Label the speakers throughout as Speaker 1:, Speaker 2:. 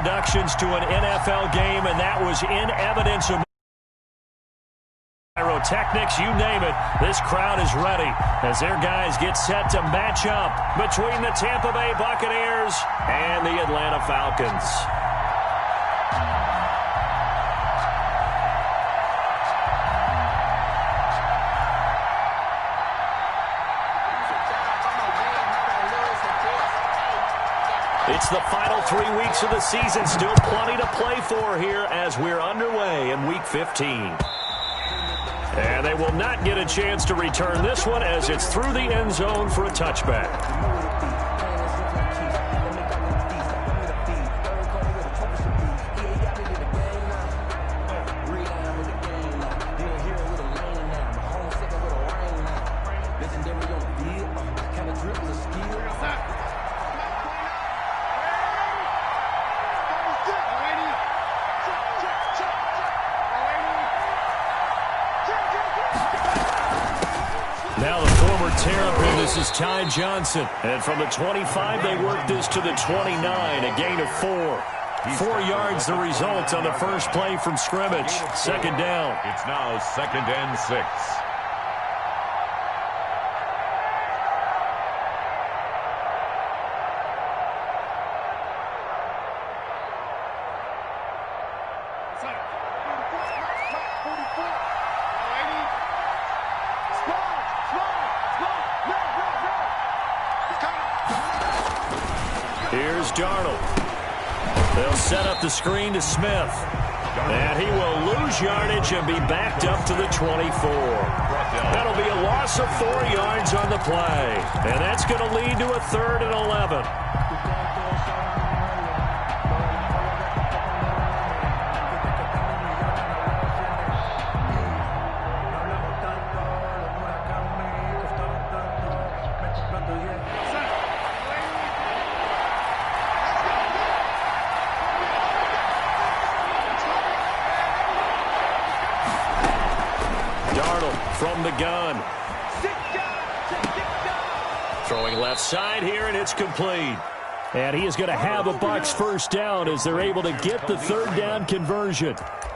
Speaker 1: introductions to an NFL game, and that was in evidence of pyrotechnics, you name it. This crowd is ready as their guys get set to match up between the Tampa Bay Buccaneers and the Atlanta Falcons. It's the final 3 weeks of the season. Still plenty to play for here as we're underway in Week 15. And they will not get a chance to return this one as it's through the end zone for a touchback. Now the former Terrapin, this is Ty Johnson. And from the 25, they work this to the 29, a gain of 4. 4 yards the result on the first play from scrimmage. Second down.
Speaker 2: It's now 2nd and 6.
Speaker 1: Here's Darnold. They'll set up the screen to Smith. And he will lose yardage and be backed up to the 24. That'll be a loss of 4 yards on the play. And that's going to lead to a 3rd and 11. From the gun. Throwing left side here, and it's complete. And he is going to have a Bucs first down as they're able to get the 3rd down conversion.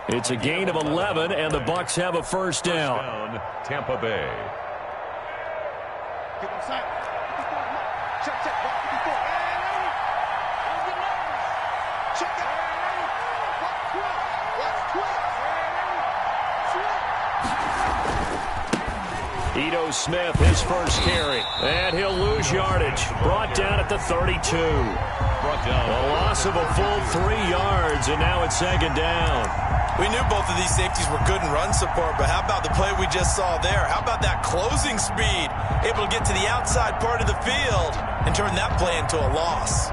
Speaker 1: It's a gain of 11, and the Bucs have a first down.
Speaker 2: Tampa Bay.
Speaker 1: Ito Smith, his first carry. And he'll lose yardage. Brought down at the 32. A loss of a full 3 yards, and now it's 2nd down.
Speaker 3: We knew both of these safeties were good in run support, but how about the play we just saw there? How about that closing speed? Able to get to the outside part of the field and turn that play into a loss.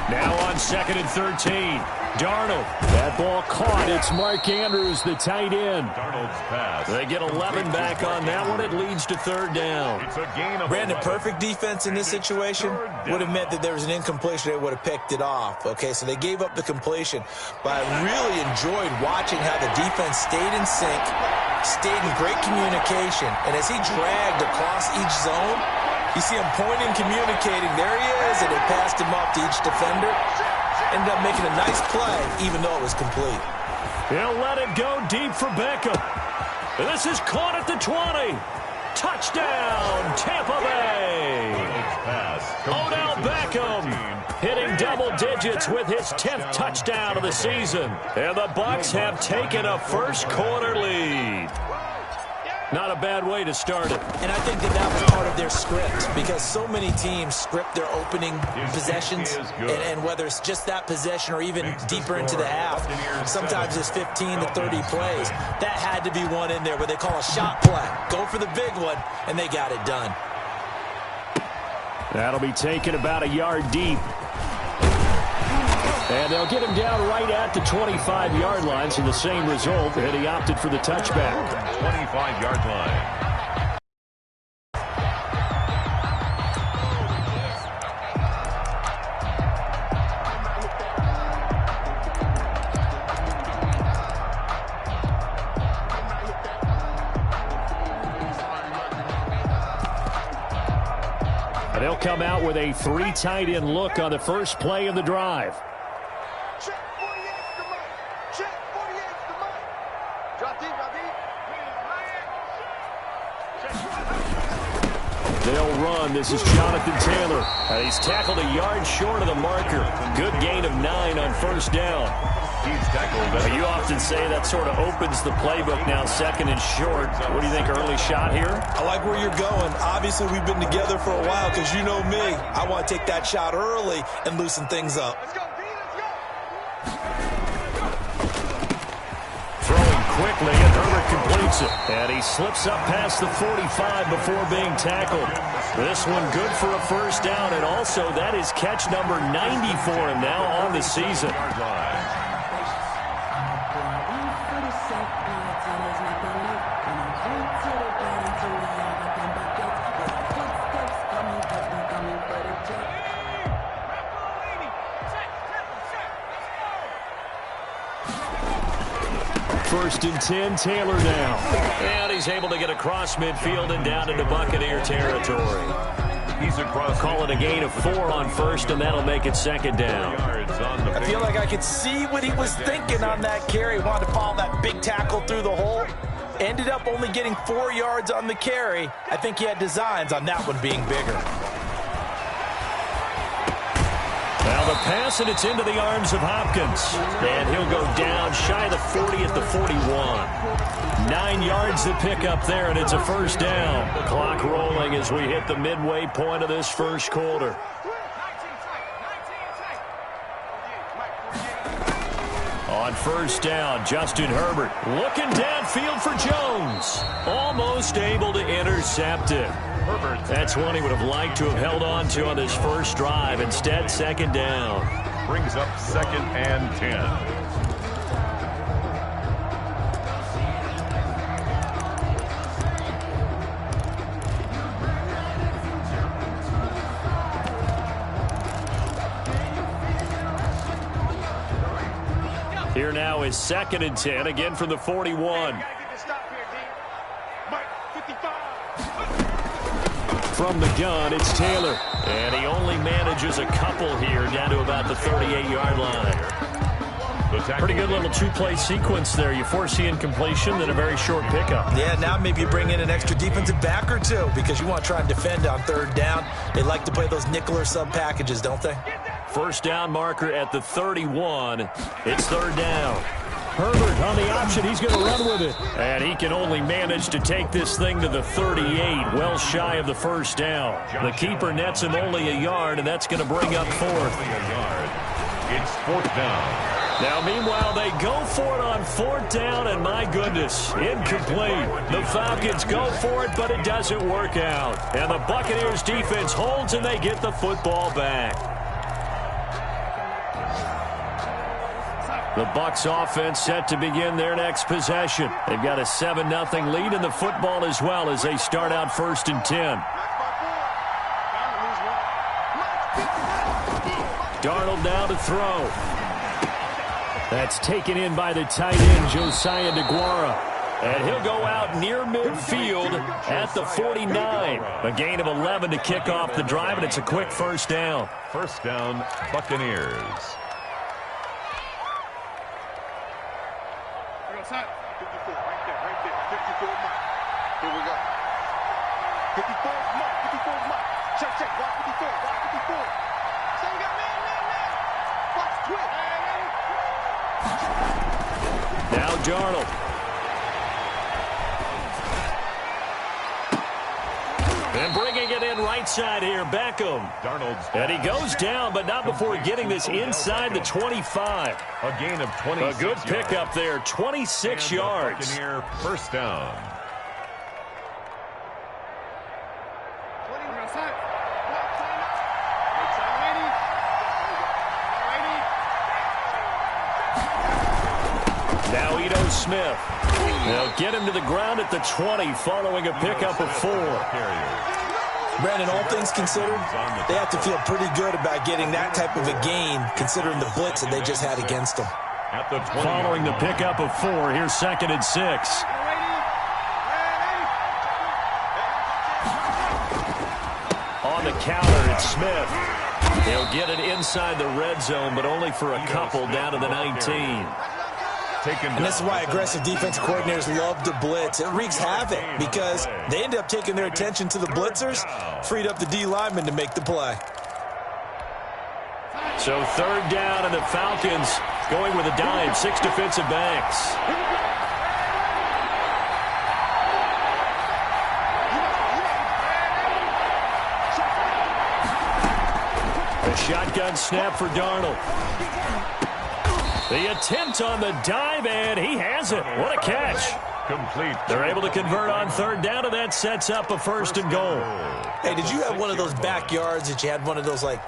Speaker 1: Now on 2nd and 13. Darnold. That ball caught. It's Mark Andrews, the tight end.
Speaker 2: Darnold's pass.
Speaker 1: They get 11 back on that one. It leads to 3rd down.
Speaker 2: It's a gain of
Speaker 3: Brandon,
Speaker 2: 11.
Speaker 3: perfect defense in this situation would have meant that there was an incompletion. They would have picked it off. Okay, so they gave up the completion. But I really enjoyed watching how the defense stayed in sync, stayed in great communication. And as he dragged across each zone, you see him pointing, communicating. There he is, and they passed him off to each defender. Ended up making a nice play, even though it was complete.
Speaker 1: He'll let it go deep for Beckham. And this is caught at the 20. Touchdown, Tampa Bay. Odell Beckham hitting double digits with his 10th touchdown of the season. And the Bucs have taken a first quarter lead. Not a bad way to start it.
Speaker 3: And I think that that was part of their script, because so many teams script their opening possessions, and whether it's just that possession or even deeper into the half, sometimes it's 15 to 30 plays. That had to be one in there where they call a shot play. Go for the big one, and they got it done.
Speaker 1: That'll be taken about a yard deep. And they'll get him down right at the 25-yard line, so the same result, and he opted for the touchback.
Speaker 2: 25-yard line.
Speaker 1: They'll come out with a 3 tight end look on the first play of the drive.
Speaker 4: Check 48's the mic. Check 48's the mic. Drop deep, drop deep.
Speaker 1: They'll run. This is Jonathan Taylor. He's tackled a yard short of the marker. Good gain of 9 on first down.
Speaker 2: He's tackled.
Speaker 1: You often say that sort of opens the playbook now, second and short. What do you think, early shot here?
Speaker 3: I like where you're going. Obviously, we've been together for a while because you know me. I want to take that shot early and loosen things up.
Speaker 4: Let's go, D. Let's go.
Speaker 1: Throwing quickly, and Herbert completes it. And he slips up past the 45 before being tackled. This one good for a first down, and also that is catch number 90 for him now on the season. First and 10, Taylor down. And he's able to get across midfield and down into Buccaneer territory.
Speaker 2: He's across.
Speaker 1: Call it a gain of 4 on first, and that'll make it second down.
Speaker 3: I feel like I could see what he was thinking on that carry. Wanted to follow that big tackle through the hole. Ended up only getting 4 yards on the carry. I think he had designs on that one being bigger.
Speaker 1: Well, the pass, and it's into the arms of Hopkins. And he'll go down shy of the 40 at the 41. 9 yards to pick up there, and it's a first down. The clock rolling as we hit the midway point of this first quarter. On first down, Justin Herbert looking downfield for Jones. Almost able to intercept it. That's one he would have liked to have held on to on this first drive. Instead, second down.
Speaker 2: Brings up second and 10.
Speaker 1: Here now is second and 10, again from the 41. From the gun, it's Taylor. And he only manages a couple here down to about the 38-yard line. Pretty good little 2-play sequence there. You force the incompletion, then a very short pickup.
Speaker 3: Yeah, now maybe you bring in an extra defensive back or two because you want to try and defend on third down. They like to play those nickel or sub packages, don't they?
Speaker 1: First down marker at the 31. It's third down. Herbert on the option. He's going to run with it. And he can only manage to take this thing to the 38, well shy of the first down. The keeper nets him only a yard, and that's going to bring up fourth.
Speaker 2: It's fourth down.
Speaker 1: Now, meanwhile, they go for it on fourth down, and my goodness, incomplete. The Falcons go for it, but it doesn't work out. And the Buccaneers defense holds, and they get the football back. The Bucs offense set to begin their next possession. They've got a 7-0 lead in the football as well as they start out first and 10. Darnold now to throw. That's taken in by the tight end, Josiah DeGuara. And he'll go out near midfield at the 49. A gain of 11 to kick off the drive, and it's a quick first down.
Speaker 2: First down, Buccaneers.
Speaker 4: Outside. 54, right there. 54 mark. Here we go. 54 mark, 54 mark. Check, block 54, block 54. So we got man. Box twist.
Speaker 1: Now Darnold. And bringing it in right side here, Beckham.
Speaker 2: Darnold's.
Speaker 1: And he goes down, but not before getting this inside the 25.
Speaker 2: A gain of 26
Speaker 1: A good pickup there, 26 yards.
Speaker 2: Buccaneer first down.
Speaker 3: Now
Speaker 1: Ito Smith. They'll get him to the ground at the 20 following a pickup of 4.
Speaker 3: Brandon, all things considered, they have to feel pretty good about getting that type of a gain considering the blitz that they just had against them.
Speaker 2: At the 20.
Speaker 1: Following the pickup of 4, here's second and 6. On on the counter. It's Smith. He'll get it inside the red zone, but only for a couple down to the 19.
Speaker 3: And this is why aggressive defensive coordinators love to blitz. It wreaks havoc because they end up taking their attention to the blitzers, freed up the D lineman to make the play.
Speaker 1: So third down, and the Falcons going with a dime, 6 defensive backs. A shotgun snap for Darnold. The attempt on the dive, and he has it. What a catch.
Speaker 2: Complete.
Speaker 1: They're able to convert on third down, and that sets up a 1st and goal.
Speaker 3: Hey, did you have one of those backyards that you had one of those, like,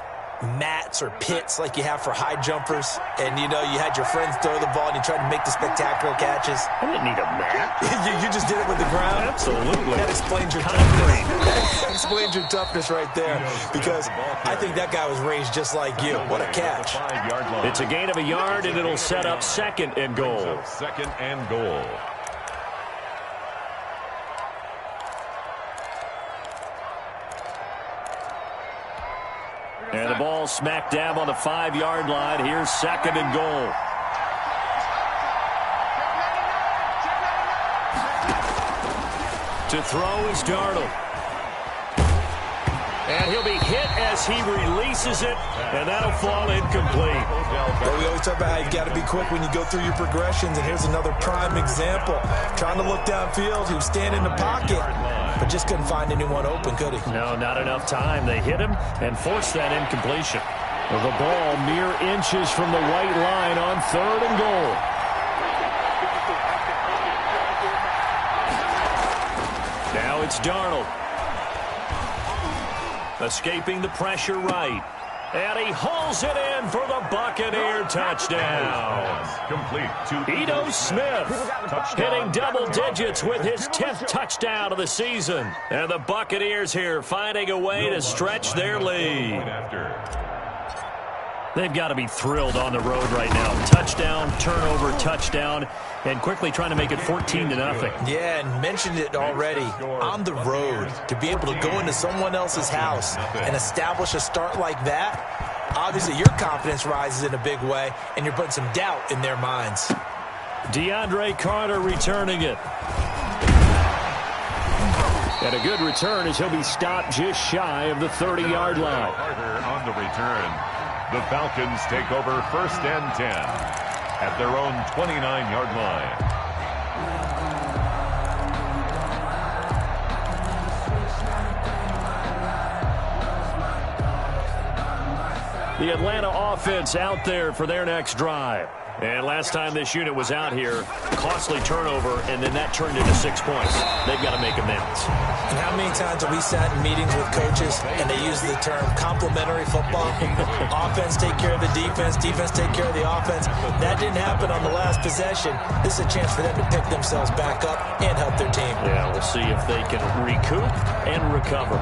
Speaker 3: mats or pits like you have for high jumpers, and you know you had your friends throw the ball and you tried to make the spectacular catches?
Speaker 1: I didn't need a mat.
Speaker 3: you just did it with the ground?
Speaker 1: Absolutely.
Speaker 3: That explains your toughness. That explains your toughness right there, because I think that guy was raised just like you. What a catch.
Speaker 1: It's a gain of a yard, and it'll set up 2nd and goal.
Speaker 2: 2nd and goal.
Speaker 1: And the ball smack dab on the 5-yard line. Here's 2nd and goal. To throw is Darnold. And he'll be hit as he releases it, and that'll fall incomplete.
Speaker 3: Well, we always talk about how you got to be quick when you go through your progressions, and here's another prime example. Trying to look downfield, he was standing in the pocket, but just couldn't find anyone open, could he?
Speaker 1: No, not enough time. They hit him and forced that incompletion. Well, the ball mere inches from the white line on 3rd and goal. Now it's Darnold. Escaping the pressure right. And he hauls it in for the Buccaneer touchdown.
Speaker 2: Complete to
Speaker 1: Ito Smith hitting double digits with his 10th touchdown of the season. And the Buccaneers here finding a way to stretch their lead. They've got to be thrilled on the road right now. Touchdown, turnover, touchdown, and quickly trying to make it 14-0.
Speaker 3: Yeah, and mentioned it already. On the road, to be able to go into someone else's house and establish a start like that, obviously your confidence rises in a big way, and you're putting some doubt in their minds.
Speaker 1: DeAndre Carter returning it. And a good return as he'll be stopped just shy of the 30-yard line.
Speaker 2: Carter on the return. The Falcons take over 1st and 10 at their own 29-yard line.
Speaker 1: The Atlanta offense out there for their next drive. And last time this unit was out here, costly turnover, and then that turned into 6 points. They've got to make amends.
Speaker 3: And how many times have we sat in meetings with coaches and they use the term complementary football? Offense take care of the defense, defense take care of the offense. That didn't happen on the last possession. This is a chance for them to pick themselves back up and help their team.
Speaker 1: Yeah, we'll see if they can recoup and recover.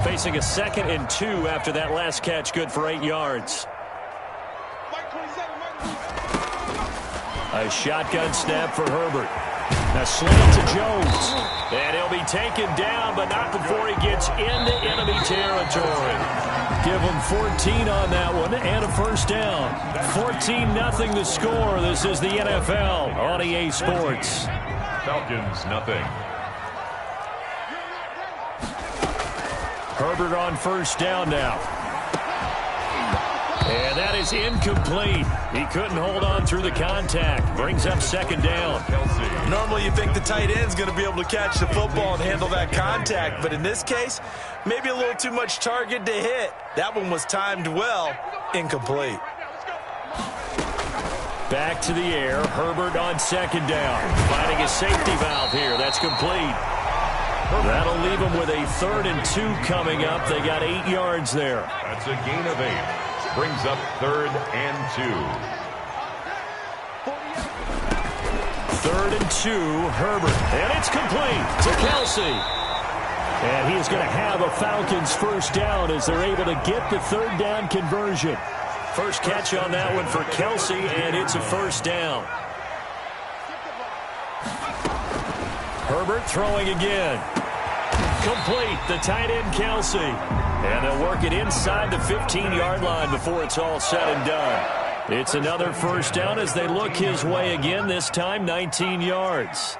Speaker 1: Facing a 2nd and 2 after that last catch, good for 8 yards. A shotgun snap for Herbert. A slant to Jones. And he'll be taken down, but not before he gets into enemy territory. Give him 14 on that one and a 1st down. 14-0 the score. This is the NFL on EA Sports.
Speaker 2: Falcons, nothing.
Speaker 1: Herbert on 1st down now. And that is incomplete. He couldn't hold on through the contact. Brings up 2nd down.
Speaker 3: Normally you think the tight end's going to be able to catch the football and handle that contact, but in this case, maybe a little too much target to hit. That one was timed well. Incomplete.
Speaker 1: Back to the air. Herbert on 2nd down. Finding a safety valve here. That's complete. That'll leave them with a 3rd and 2 coming up. They got 8 yards there.
Speaker 2: That's a gain of 8. Brings up 3rd and 2.
Speaker 1: 3rd and 2, Herbert. And it's complete to Kelsey. And he is going to have a Falcons 1st down as they're able to get the 3rd down conversion. First catch on that one for Kelsey, and it's a 1st down. Herbert throwing again. Complete, the tight end Kelsey. And they'll work it inside the 15-yard line before it's all said and done. It's another first down as they look his way again, this time 19 yards.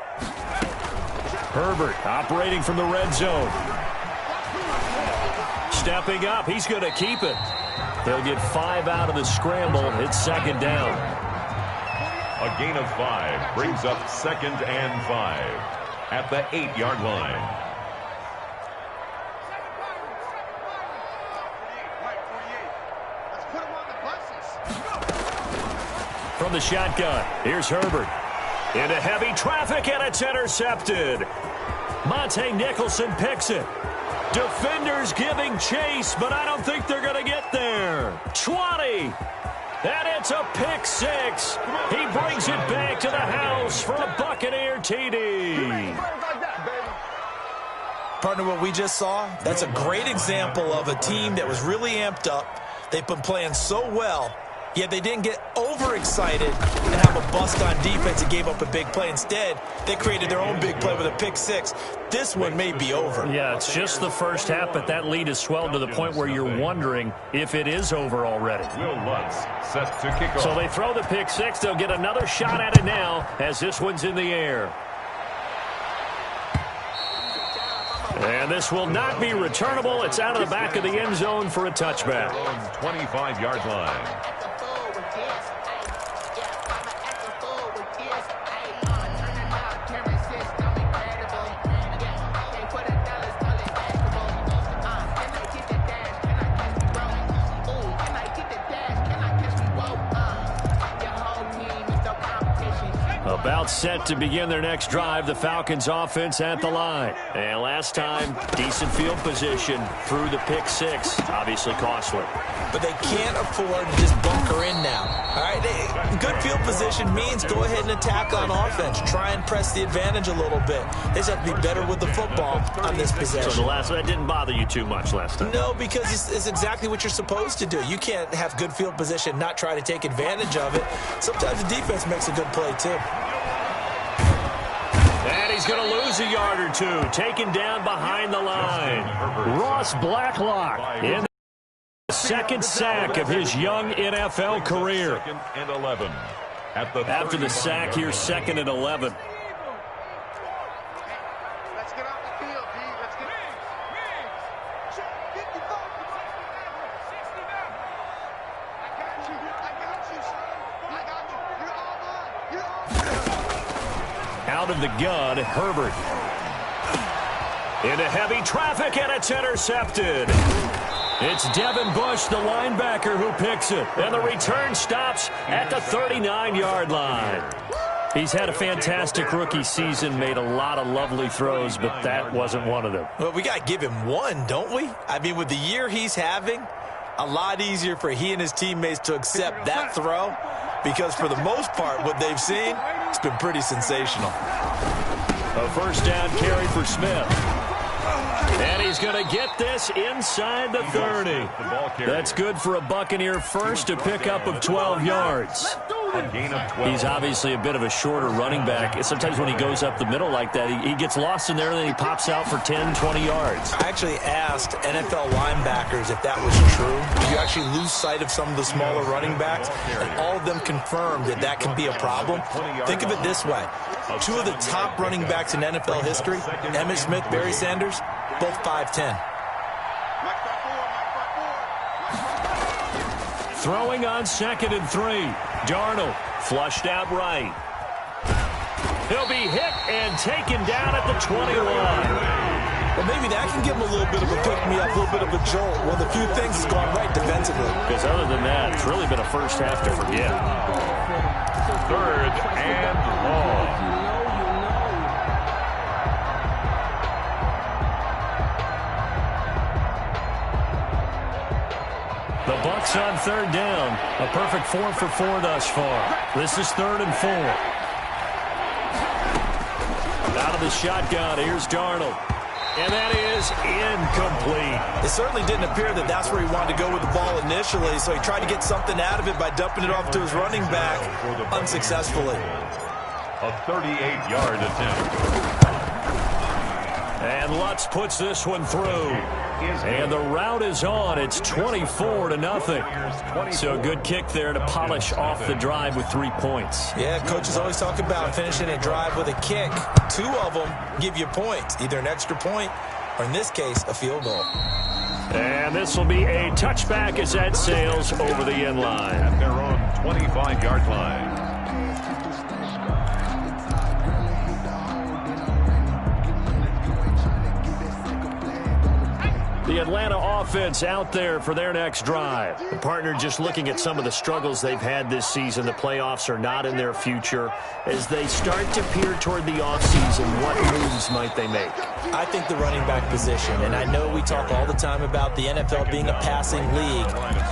Speaker 1: Herbert operating from the red zone. Stepping up, he's going to keep it. They'll get 5 out of the scramble. It's second down.
Speaker 2: A gain of 5 brings up 2nd and 5 at the 8-yard line.
Speaker 1: From the shotgun, here's Herbert. Into heavy traffic, and it's intercepted. Monte Nicholson picks it. Defenders giving chase, but I don't think they're going to get there. 20. And it's a pick 6. He brings it back to the house for a Buccaneer TD.
Speaker 3: Partner, what we just saw, that's a great example of a team that was really amped up. They've been playing so well, yet they didn't get overexcited and have a bust on defense and gave up a big play. Instead, they created their own big play with a pick 6. This one may be over.
Speaker 1: Yeah, it's just the first half, but that lead has swelled to the point where you're wondering if it is over already.
Speaker 2: Will Lutz set to kick off.
Speaker 1: So they throw the pick 6. They'll get another shot at it now as this one's in the air. And this will not be returnable. It's out of the back of the end zone for a touchback.
Speaker 2: 25-yard line.
Speaker 1: About set to begin their next drive, the Falcons offense at the line. And last time, decent field position through the pick 6. Obviously costly.
Speaker 3: But they can't afford to just bunker in now. All right, good field position means go ahead and attack on offense. Try and press the advantage a little bit. They just have to be better with the football on this possession.
Speaker 1: So that didn't bother you too much last time?
Speaker 3: No, because it's exactly what you're supposed to do. You can't have good field position, not try to take advantage of it. Sometimes the defense makes a good play, too.
Speaker 1: And he's going to lose a yard or two. Taken down behind the line. Ross Blacklock in the second sack of his young NFL career.
Speaker 2: 2nd and 11.
Speaker 1: After the sack here, 2nd and 11.
Speaker 4: Let's get out the field, D. Let's get
Speaker 1: Out of the gun, Herbert. Into heavy traffic, and it's intercepted. It's Devin Bush, the linebacker, who picks it. And the return stops at the 39-yard line. He's had a fantastic rookie season, made a lot of lovely throws, but that wasn't one of them.
Speaker 3: Well, we got to give him one, don't we? I mean, with the year he's having, a lot easier for he and his teammates to accept that throw, because for the most part, what they've seen, it's been pretty sensational.
Speaker 1: A first down carry for Smith. And he's going to get this inside the 30. That's good for a Buccaneer first, a pickup of 12 yards. He's obviously a bit of a shorter running back. Sometimes when he goes up the middle like that, he gets lost in there and then he pops out for 10, 20 yards.
Speaker 3: I actually asked NFL linebackers if that was true. Do you actually lose sight of some of the smaller running backs? And all of them confirmed that that can be a problem. Think of it this way. Two of the top running backs in NFL history, Emmitt Smith, Barry Sanders, both 5'10".
Speaker 1: Throwing on 2nd and 3. Darnold flushed out right. He'll be hit and taken down at the 21.
Speaker 3: Well, maybe that can give him a little bit of a pick-me-up, a little bit of a jolt. One of the few things that's gone right defensively.
Speaker 1: Because other than that, it's really been a first half to forget.
Speaker 2: 3rd and long.
Speaker 1: The Bucs on 3rd down. A perfect 4 for 4 thus far. This is 3rd and 4. Out of the shotgun, here's Darnold. And that is incomplete.
Speaker 3: It certainly didn't appear that that's where he wanted to go with the ball initially, so he tried to get something out of it by dumping it off to his running back unsuccessfully.
Speaker 2: A 38-yard attempt.
Speaker 1: And And Lutz puts this one through. And the route is on. It's 24-0. So a good kick there to polish off the drive with 3 points.
Speaker 3: Yeah, coaches always talk about finishing a drive with a kick. 2 of them give you points, either an extra point or, in this case, a field goal.
Speaker 1: And this will be a touchback as that sails over the end line.
Speaker 2: At their own 25-yard line.
Speaker 1: The Atlanta offense out there for their next drive. The partner just looking at some of the struggles they've had this season. The playoffs are not in their future. As they start to peer toward the offseason, what moves might they make?
Speaker 3: I think the running back position, and I know we talk all the time about the NFL being a passing league,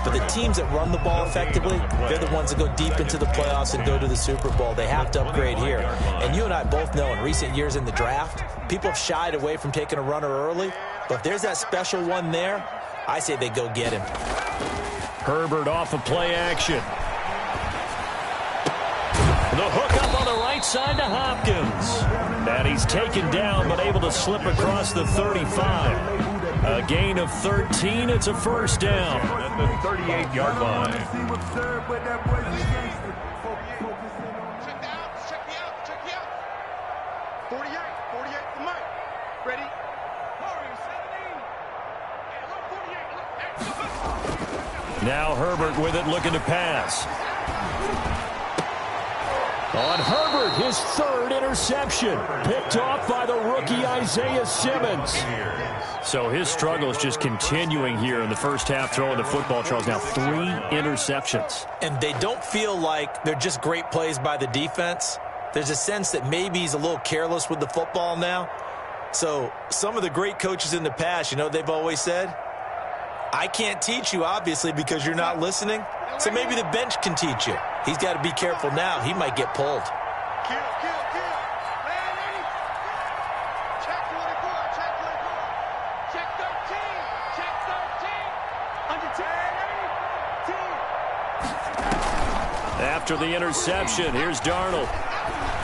Speaker 3: but the teams that run the ball effectively, they're the ones that go deep into the playoffs and go to the Super Bowl. They have to upgrade here. And you and I both know in recent years in the draft, people have shied away from taking a runner early. But if there's that special one there, I say they go get him.
Speaker 1: Herbert off of play action. The hook up on the right side to Hopkins. And he's taken down but able to slip across the 35. A gain of 13. It's a first down.
Speaker 2: At the 38-yard line.
Speaker 4: Check me out. 48 for Mike. Ready?
Speaker 1: Now Herbert with it, looking to pass. On Herbert, his 3rd interception. Picked off by the rookie Isaiah Simmons. So his struggle is just continuing here in the first half, throwing the football, Charles. Now 3 interceptions.
Speaker 3: And they don't feel like they're just great plays by the defense. There's a sense that maybe he's a little careless with the football now. So some of the great coaches in the past, you know, they've always said, I can't teach you, obviously, because you're not listening. So maybe the bench can teach you. He's got to be careful now. He might get pulled.
Speaker 4: Kill. Man, ready? Check 24. Check 13. Under 10.
Speaker 1: After the interception, here's Darnold.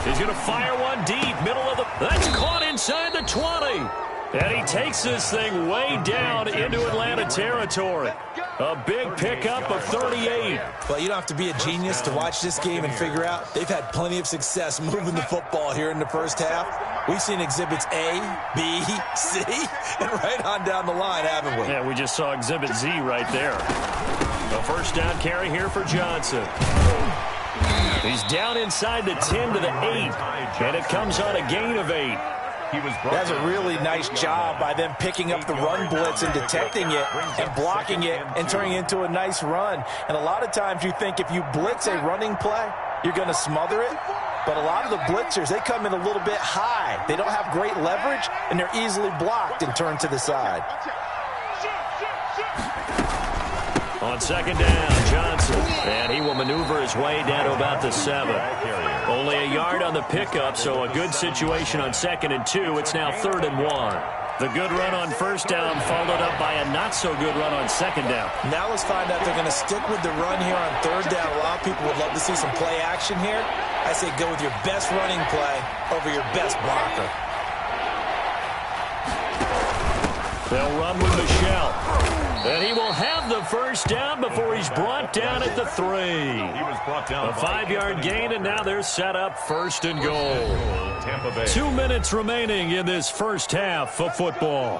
Speaker 1: He's going to fire one deep, middle of the... That's caught inside the 20. And he takes this thing way down into Atlanta territory. A big pickup of 38.
Speaker 3: Well, you don't have to be a genius to watch this game and figure out they've had plenty of success moving the football here in the first half. We've seen exhibits A, B, C, and right on down the line, haven't we?
Speaker 1: Yeah, we just saw exhibit Z right there. A first down carry here for Johnson. He's down inside the 10 to the 8, and it comes on a gain of 8.
Speaker 3: That's a really nice job by them picking up the run blitz and detecting it and blocking it and turning it into a nice run. And a lot of times you think if you blitz a running play, you're going to smother it. But a lot of the blitzers, they come in a little bit high. They don't have great leverage, and they're easily blocked and turned to the side.
Speaker 1: On second down, Johnson. And he will maneuver his way down to about the 7. Only a yard on the pickup, so a good situation on 2nd and 2. It's now 3rd and 1. The good run on first down followed up by a not-so-good run on 2nd down.
Speaker 3: Now let's find out if they're going to stick with the run here on 3rd down. A lot of people would love to see some play action here. I say go with your best running play over your best blocker.
Speaker 1: They'll run with Michelle. And he will have the first down before he's brought down at the 3.
Speaker 2: He was brought down.
Speaker 1: A 5-yard gain, and now they're set up 1st and goal.
Speaker 2: Tampa Bay.
Speaker 1: 2 minutes remaining in this first half of football.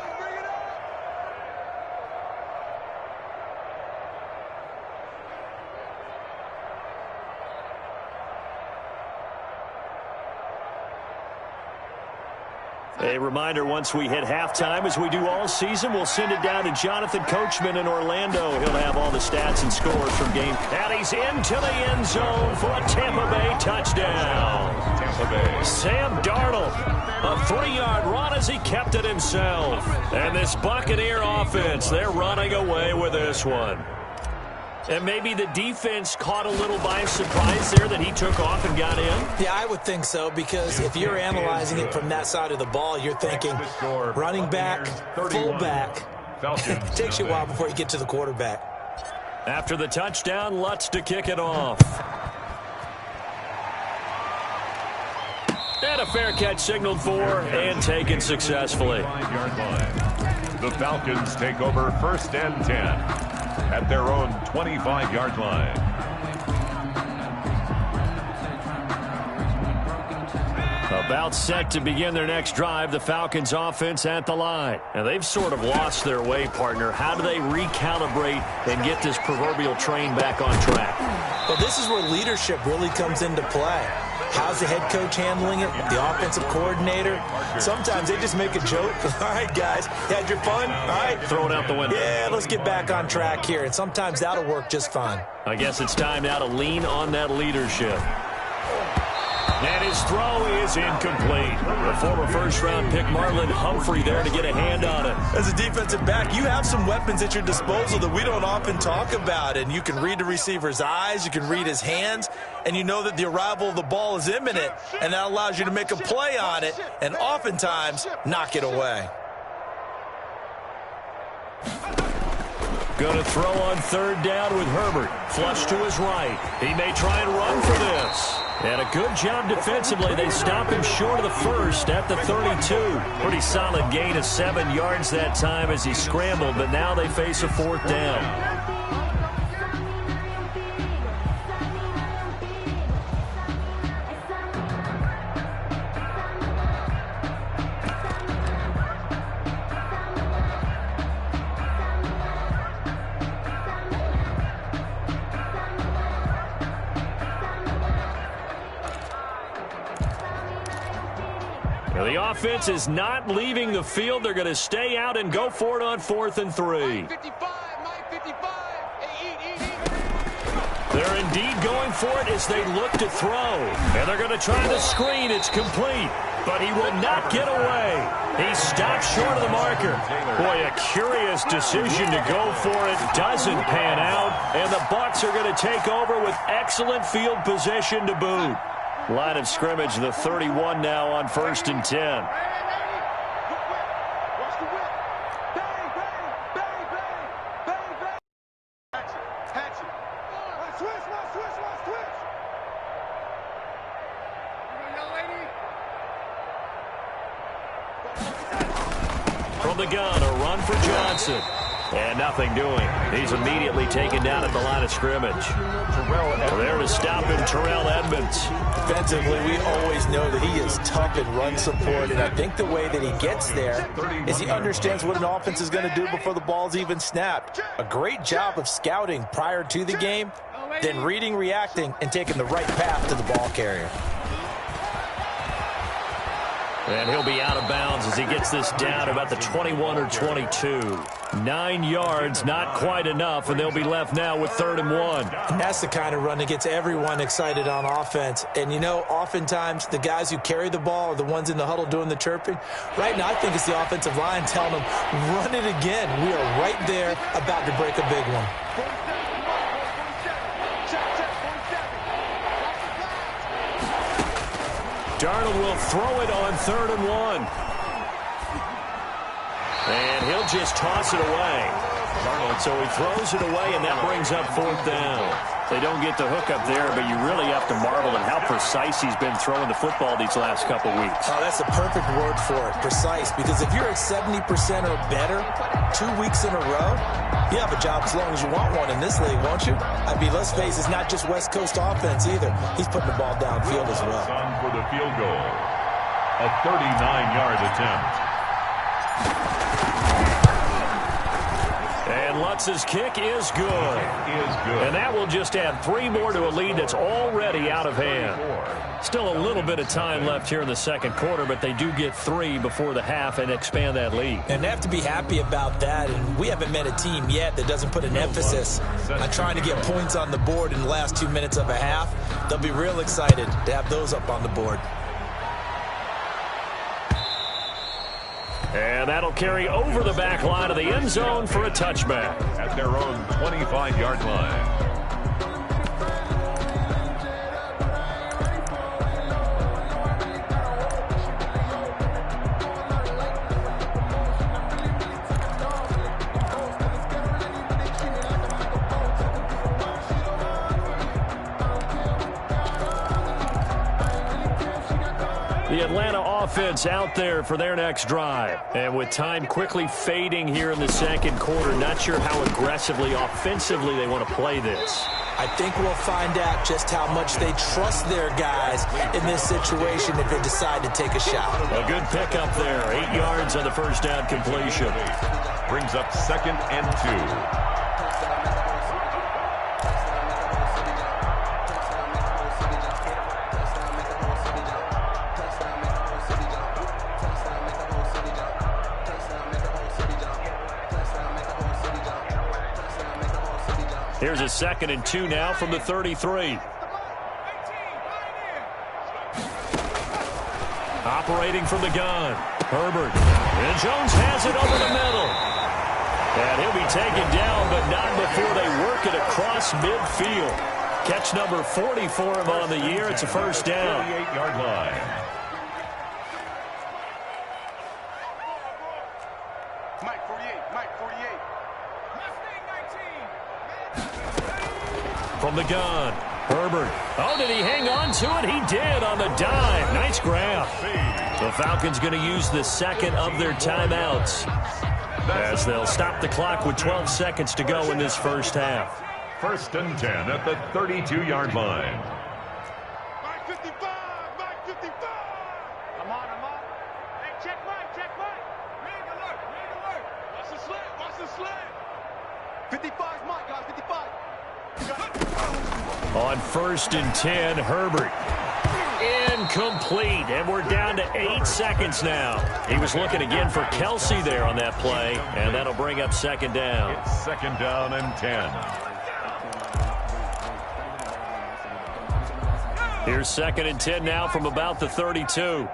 Speaker 1: A reminder, once we hit halftime, as we do all season, we'll send it down to Jonathan Coachman in Orlando. He'll have all the stats and scores from game. And he's into the end zone for a Tampa Bay touchdown.
Speaker 2: Tampa Bay.
Speaker 1: Sam Darnold, a 3-yard run as he kept it himself. And this Buccaneer offense, they're running away with this one. And maybe the defense caught a little by surprise there that he took off and got in?
Speaker 3: Yeah, I would think so, because if you're analyzing it from that side of the ball, you're thinking running back, fullback. It takes you a while before you get to the quarterback.
Speaker 1: After the touchdown, Lutz to kick it off. And a fair catch signaled for and taken successfully.
Speaker 2: 5-yard line. The Falcons take over 1st and 10 at their own 25-yard line.
Speaker 1: About set to begin their next drive, the Falcons offense at the line. And they've sort of lost their way, partner. How do they recalibrate and get this proverbial train back on track?
Speaker 3: Well, this is where leadership really comes into play. How's the head coach handling it? The offensive coordinator? Sometimes they just make a joke. All right, guys, you had your fun? All right.
Speaker 1: Throw it out the window.
Speaker 3: Yeah, let's get back on track here. And sometimes that'll work just fine.
Speaker 1: I guess it's time now to lean on that leadership. And his throw is incomplete. The former first-round pick Marlon Humphrey there to get a hand on it.
Speaker 3: As a defensive back, you have some weapons at your disposal that we don't often talk about. And you can read the receiver's eyes, you can read his hands, and you know that the arrival of the ball is imminent, and that allows you to make a play on it and oftentimes knock it away.
Speaker 1: Going to throw on 3rd down with Herbert. Flush to his right. He may try and run for this. And a good job defensively. They stop him short of the first at the 32. Pretty solid gain of 7 yards that time as he scrambled, but now they face a 4th down. The offense is not leaving the field. They're going to stay out and go for it on 4th and 3. They're indeed going for it as they look to throw. And they're going to try the screen. It's complete, but he will not get away. He stopped short of the marker. Boy, a curious decision to go for it. Doesn't pan out, and the Bucs are going to take over with excellent field position to boot. Line of scrimmage, the 31 now on 1st and 10. From the gun, a run for Johnson. And nothing doing. He's immediately taken down at the line of scrimmage. There to stop him, Terrell Edmonds.
Speaker 3: Defensively, we always know that he is tough in run support, and I think the way that he gets there is he understands what an offense is going to do before the ball's even snapped. A great job of scouting prior to the game, then reading, reacting, and taking the right path to the ball carrier.
Speaker 1: And he'll be out of bounds as he gets this down about the 21 or 22. 9 yards, not quite enough, and they'll be left now with 3rd and 1.
Speaker 3: And that's the kind of run that gets everyone excited on offense. And, you know, oftentimes the guys who carry the ball are the ones in the huddle doing the chirping. Right now, I think it's the offensive line telling them, run it again. We are right there about to break a big one.
Speaker 1: Darnold will throw it on 3rd and 1. And he'll just toss it away. So he throws it away, and that brings up 4th down. They don't get the hook up there, but you really have to marvel at how precise he's been throwing the football these last couple weeks.
Speaker 3: Oh, that's the perfect word for it, precise. Because if you're at 70% or better 2 weeks in a row, you have a job as long as you want one in this league, won't you? I mean, let's face it, it's not just West Coast offense either. He's putting the ball downfield as well.
Speaker 2: For the field goal, a 39-yard attempt.
Speaker 1: And Lutz's kick is good. And that will just add 3 more to a lead that's already out of hand. Still a little bit of time left here in the 2nd quarter, but they do get 3 before the half and expand that lead.
Speaker 3: And they have to be happy about that. And we haven't met a team yet that doesn't put an emphasis on trying to get points on the board in the last 2 minutes of a half. They'll be real excited to have those up on the board.
Speaker 1: And that'll carry over the back line of the end zone for a touchback.
Speaker 2: At their own 25-yard line.
Speaker 1: The Atlanta offense out there for their next drive. And with time quickly fading here in the second quarter, not sure how aggressively, offensively they want to play this.
Speaker 3: I think we'll find out just how much they trust their guys in this situation if they decide to take a shot.
Speaker 1: A good pickup there. 8 yards on the first down completion.
Speaker 2: Brings up 2nd and 2.
Speaker 1: Here's a 2nd and 2 now from the 33. Operating from the gun. Herbert. And Jones has it over the middle. And he'll be taken down, but not before they work it across midfield. Catch number 40 for him on the year. It's a first down.
Speaker 2: 38-yard line.
Speaker 4: Mike 48, Mike 48.
Speaker 1: From the gun, Herbert. Oh, did he hang on to it? He did on the dive. Nice grab. The Falcons going to use the second of their timeouts as they'll stop the clock with 12 seconds to go in this first half.
Speaker 2: 1st and 10 at the 32-yard line.
Speaker 4: Mike 55, Mike 55. I'm on. Hey, check Mike. Rig alert. Watch the slant. 55 Mike, guys, 55.
Speaker 1: On 1st and 10, Herbert. Incomplete, and we're down to 8 seconds now. He was looking again for Kelsey there on that play, and that'll bring up 2nd down.
Speaker 2: It's 2nd down and 10.
Speaker 1: Here's 2nd and 10 now from about the 32.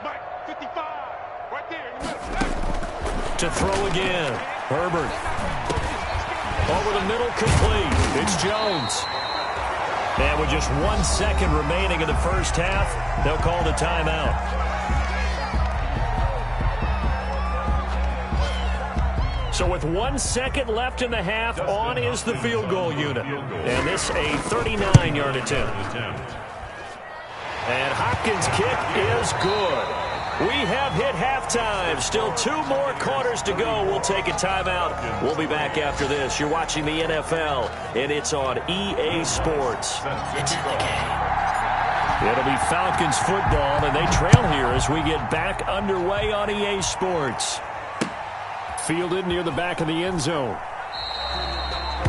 Speaker 4: Mike 55, right there in the middle.
Speaker 1: To throw again, Herbert. Over the middle, complete. It's Jones. And with just 1 second remaining in the first half, they'll call the timeout. So with 1 second left in the half, on is the field goal unit. And this a 39-yard attempt. And Hopkins' kick is good. We have hit halftime. Still 2 more quarters to go. We'll take a timeout. We'll be back after this. You're watching the NFL, and it's on EA Sports. It's in the game. It'll be Falcons football, and they trail here as we get back underway on EA Sports. Fielded near the back of the end zone.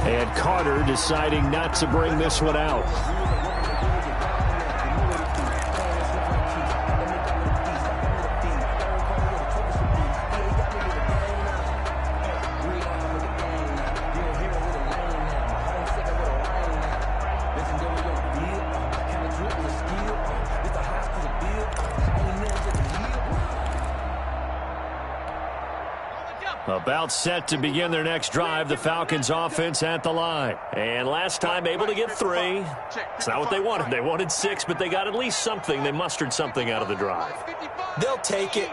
Speaker 1: And Carter deciding not to bring this one out. About set to begin their next drive, the Falcons offense at the line. And last time able to get 3. It's not what they wanted. They wanted 6, but they got at least something. They mustered something out of the drive.
Speaker 3: They'll take it.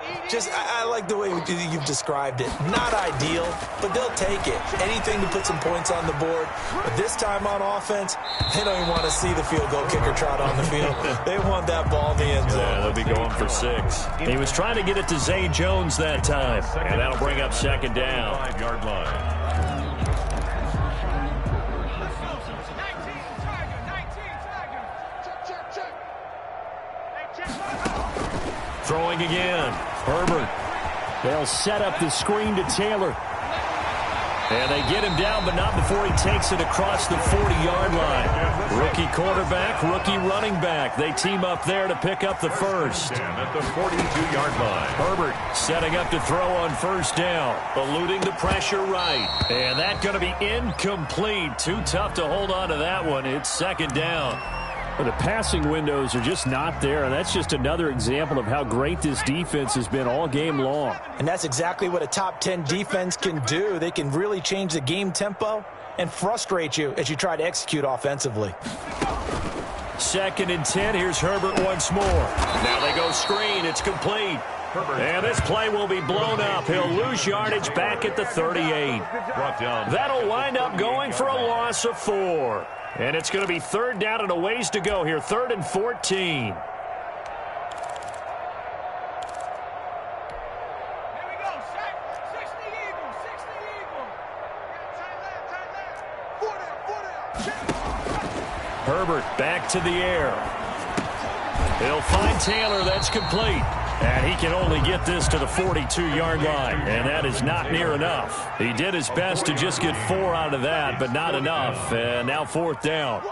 Speaker 3: I like the way you've described it. Not ideal, but they'll take it. Anything to put some points on the board. But this time on offense, they don't even want to see the field goal kicker trot on the field. They want that ball in the end zone.
Speaker 1: Yeah, they'll be going for 6. He was trying to get it to Zay Jones that time. And that'll bring up 2nd down.
Speaker 2: 5-yard line.
Speaker 1: Throwing again. Herbert. They'll set up the screen to Taylor. And they get him down, but not before he takes it across the 40-yard line. Rookie quarterback, rookie running back. They team up there to pick up the first.
Speaker 2: At the 42-yard line.
Speaker 1: Herbert setting up to throw on 1st down. Eluding the pressure right. And that's going to be incomplete. Too tough to hold on to that one. It's 2nd down. Well, the passing windows are just not there, and that's just another example of how great this defense has been all game long.
Speaker 3: And that's exactly what a top 10 defense can do. They can really change the game tempo and frustrate you as you try to execute offensively.
Speaker 1: 2nd and 10. Here's Herbert once more. Now they go screen. It's complete. And this play will be blown up. He'll lose yardage back at the 38.
Speaker 2: Brought down.
Speaker 1: That'll wind up going for a loss of 4. And it's going to be third down and a ways to go here. 3rd and 14. Herbert back to the air. He'll find Taylor. That's complete. And he can only get this to the 42-yard line. And that is not near enough. He did his best to just get 4 out of that, but not enough. And now 4th down.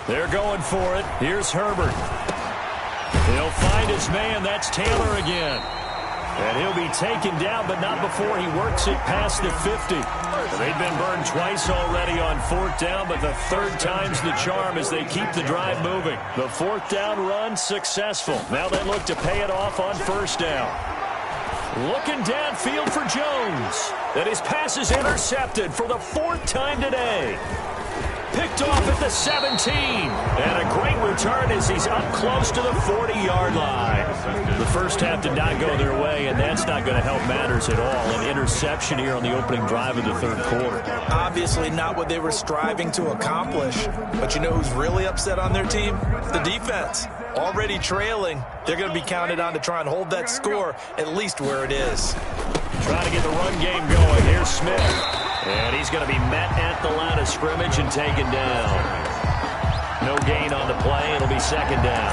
Speaker 1: They're going for it. Here's Herbert. He'll find his man. That's Taylor again. And he'll be taken down, but not before he works it past the 50. They've been burned twice already on 4th down, but the 3rd time's the charm as they keep the drive moving. The 4th down run successful. Now they look to pay it off on 1st down. Looking downfield for Jones. And his pass is intercepted for the 4th time today. Picked off at the 17. And a great return as he's up close to the 40-yard line. The first half did not go their way, and that's not going to help matters at all. An interception here on the opening drive of the 3rd quarter.
Speaker 3: Obviously not what they were striving to accomplish. But you know who's really upset on their team? The defense. Already trailing. They're going to be counted on to try and hold that score at least where it is.
Speaker 1: Trying to get the run game going. Here's Smith. And he's going to be met at the line of scrimmage and taken down. No gain on the play. It'll be 2nd down.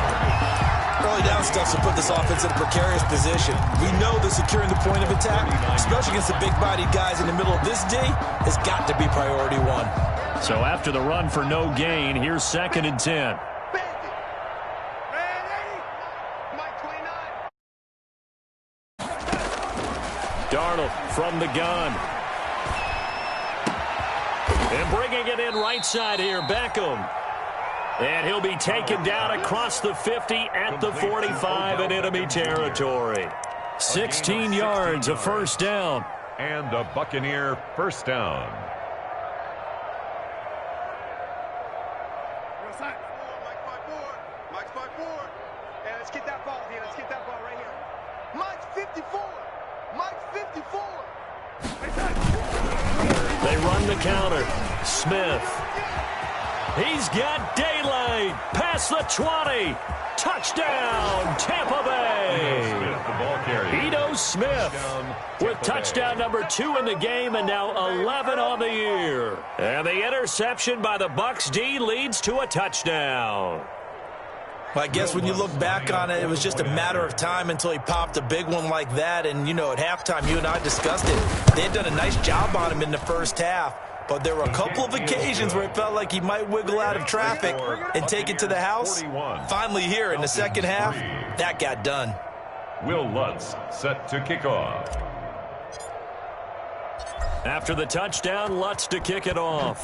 Speaker 3: Early down stuff to put this offense in a precarious position. We know that securing the point of attack, especially against the big-bodied guys in the middle of this D, has got to be priority 1.
Speaker 1: So after the run for no gain, here's 2nd and 10. Darnold from the gun. And bringing it in right side here, Beckham. And he'll be taken down across the 50 at the 45 in enemy territory. 16 yards, a 1st down.
Speaker 2: And a Buccaneer 1st down.
Speaker 4: Mike's by 4. And let's get that ball here. Let's get that ball right here. Mike's 54. Mike's 54.
Speaker 1: They run the counter. Smith. He's got daylight. Past the 20. Touchdown, Tampa Bay. Ito Smith with touchdown number 2 in the game and now 11 on the year. And the interception by the Bucs D leads to a touchdown.
Speaker 3: Well, I guess when you look back on it, it was just a matter of time until he popped a big one like that. And, you know, at halftime, you and I discussed it. They had done a nice job on him in the first half. But there were a couple of occasions where it felt like he might wiggle out of traffic and take it to the house. Finally here in the second half, that got done.
Speaker 2: Will Lutz set to kick off.
Speaker 1: After the touchdown, Lutz to kick it off.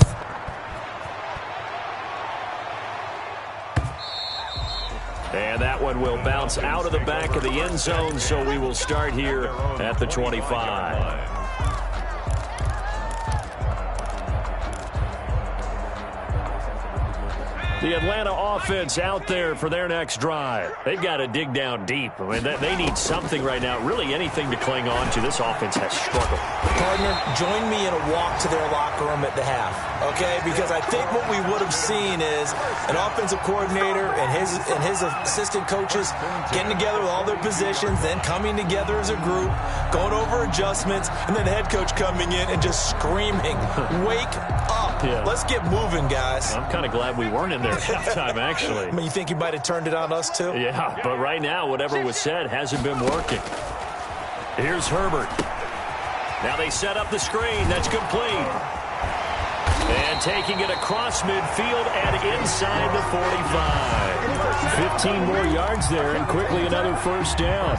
Speaker 1: And that one will bounce out of the back of the end zone, so we will start here at the 25. The Atlanta offense out there for their next drive. They've got to dig down deep. I mean, they need something right now, really anything to cling on to. This offense has struggled.
Speaker 3: Partner, join me in a walk to their locker room at the half, okay? Because I think what we would have seen is an offensive coordinator and his assistant coaches getting together with all their positions, then coming together as a group, going over adjustments, and then the head coach coming in and just screaming, wake up. Yeah. Let's get moving, guys.
Speaker 1: I'm kind of glad we weren't in there at halftime, actually.
Speaker 3: I mean, you think he might have turned it on us, too?
Speaker 1: Yeah, but right now, whatever was said hasn't been working. Here's Herbert. Now they set up the screen. That's complete. And taking it across midfield and inside the 45. 15 more yards there and quickly another first down.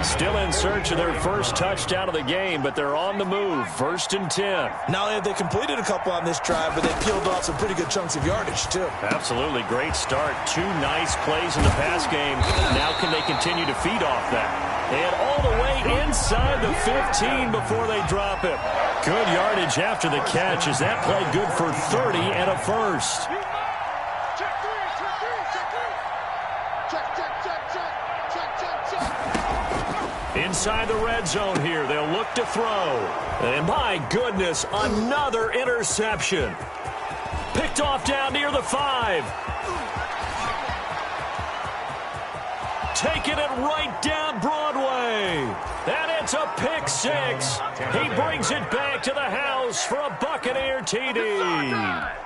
Speaker 1: Still in search of their first touchdown of the game, but they're on the move. 1st and 10.
Speaker 3: Not only have they completed a couple on this drive, but they peeled off some pretty good chunks of yardage, too.
Speaker 1: Absolutely. Great start. 2 nice plays in the pass game. Now can they continue to feed off that? And all the way inside the 15 before they drop it. Good yardage after the catch as that play good for 30 and a first. Inside the red zone here. They'll look to throw. And my goodness, another interception. Picked off down near the 5. Taking it right down Broadway. And it's a pick 6. He brings it back to the house for a Buccaneer TD.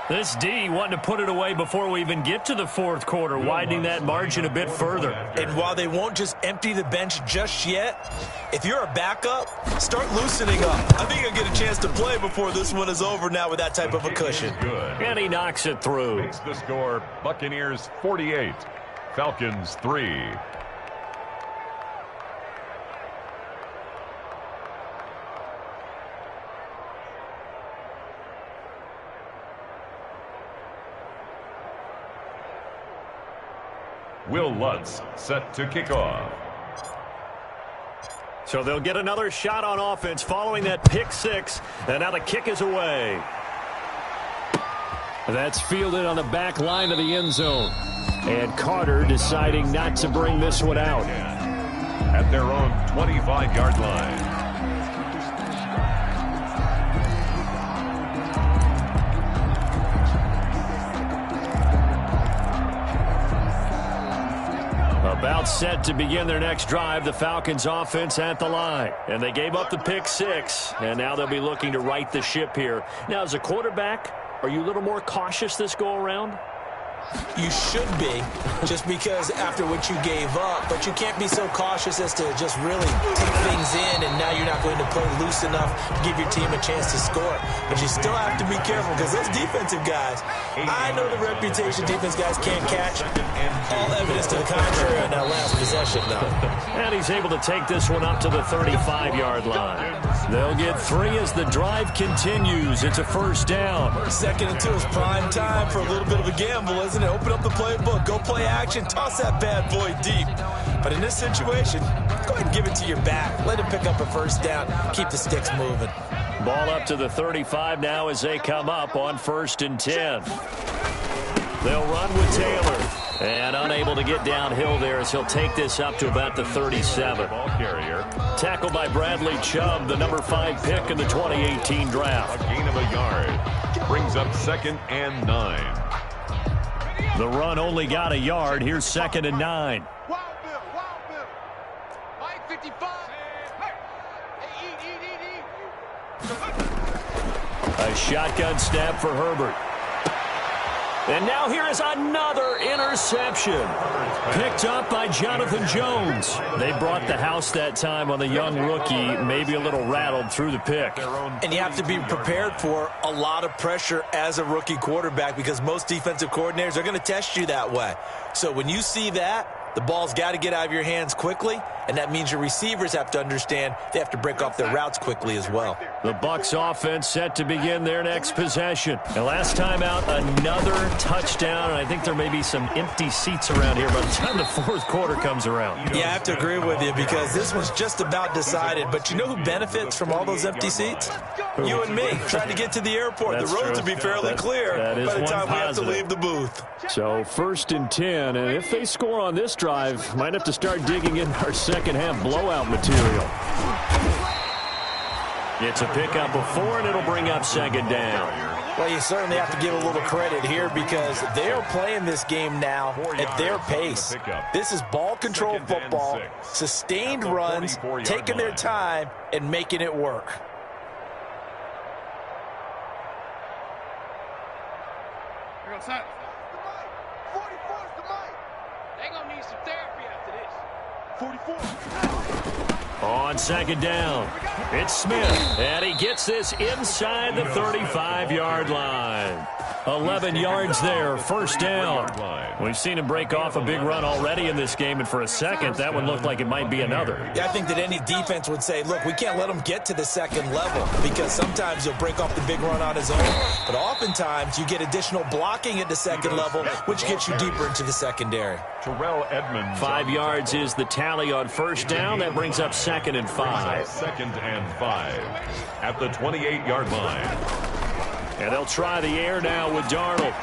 Speaker 1: This D wanting to put it away before we even get to the fourth quarter, widening that margin a bit further.
Speaker 3: And while they won't just empty the bench just yet, if you're a backup, start loosening up. I think you'll get a chance to play before this one is over now with that type of a cushion.
Speaker 1: And he knocks it through.
Speaker 2: Makes the score Buccaneers 48, Falcons 3. Will Lutz set to kick off.
Speaker 1: So they'll get another shot on offense following that pick 6. And now the kick is away. That's fielded on the back line of the end zone. And Carter deciding not to bring this one out.
Speaker 2: At their own 25-yard line.
Speaker 1: About set to begin their next drive, the Falcons offense at the line. And they gave up the pick 6, and now they'll be looking to right the ship here. Now, as a quarterback, are you a little more cautious this go-around?
Speaker 3: You should be, just because after what you gave up, but you can't be so cautious as to just really take things in, and now you're not going to play loose enough to give your team a chance to score. But you still have to be careful, because those defensive guys, I know the reputation defense guys can't catch. All evidence to the contrary on that last possession, though.
Speaker 1: And he's able to take this one up to the 35-yard line. They'll get 3 as the drive continues. It's a first down.
Speaker 3: 2nd and 2 is prime time for a little bit of a gamble, isn't it? Open up the playbook, go play action, toss that bad boy deep. But in this situation, go ahead and give it to your back. Let him pick up a first down. Keep the sticks moving.
Speaker 1: Ball up to the 35 now as they come up on 1st and 10. They'll run with Taylor. And unable to get downhill there as he'll take this up to about the 37.
Speaker 2: Ball carrier.
Speaker 1: Tackled by Bradley Chubb, the number 5 pick in the 2018 draft.
Speaker 2: A gain of a yard. Brings up 2nd and 9.
Speaker 1: The run only got a yard. Here's 2nd and 9.
Speaker 4: Wild Bill. Mike 55.
Speaker 1: A shotgun snap for Herbert. And now here is another interception. Picked up by Jonathan Jones. They brought the house that time on the young rookie, maybe a little rattled through the pick.
Speaker 3: And you have to be prepared for a lot of pressure as a rookie quarterback, because most defensive coordinators are going to test you that way. So when you see that, the ball's got to get out of your hands quickly, and that means your receivers have to understand they have to break off their routes quickly as well.
Speaker 1: The Bucs offense set to begin their next possession. And last time out, another touchdown, and I think there may be some empty seats around here by the time the fourth quarter comes around.
Speaker 3: Yeah, I have to agree with you, because this one's just about decided. But you know who benefits from all those empty seats? You and me, trying to get to the airport.
Speaker 1: That's
Speaker 3: the roads
Speaker 1: true.
Speaker 3: will be fairly clear by the time we have to leave the booth.
Speaker 1: So 1st and 10, and if they score on this drive, might have to start digging in our second-half blowout material. It's a pickup of 4, and it'll bring up 2nd down.
Speaker 3: Well, you certainly have to give a little credit here, because they are playing this game now at their pace. This is ball control football, sustained runs, taking their time, and making it work.
Speaker 4: Here goes that. 44's the mic. They gonna need some therapy after this. 44.
Speaker 1: On 2nd down, it's Smith, and he gets this inside the 35-yard line. 11 yards there, 1st down. We've seen him break off a big run already in this game, and for a second, that one looked like it might be another.
Speaker 3: Yeah, I think that any defense would say, look, we can't let him get to the 2nd level, because sometimes he'll break off the big run on his own, but oftentimes you get additional blocking at the 2nd level, which gets you deeper into the secondary.
Speaker 2: Terrell Edmonds.
Speaker 1: 5 yards is the tally on 1st down. That brings up 2nd and 5.
Speaker 2: 2nd and 5 at the 28-yard line.
Speaker 1: And they'll try the air now with Darnold.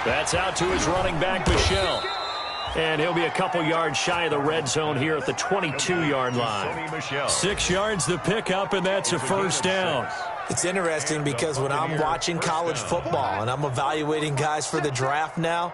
Speaker 1: That's out to his running back, Michel. And he'll be a couple yards shy of the red zone here at the 22-yard line. 6 yards the pickup, and that's a 1st down.
Speaker 3: It's interesting because when I'm watching college football and I'm evaluating guys for the draft now,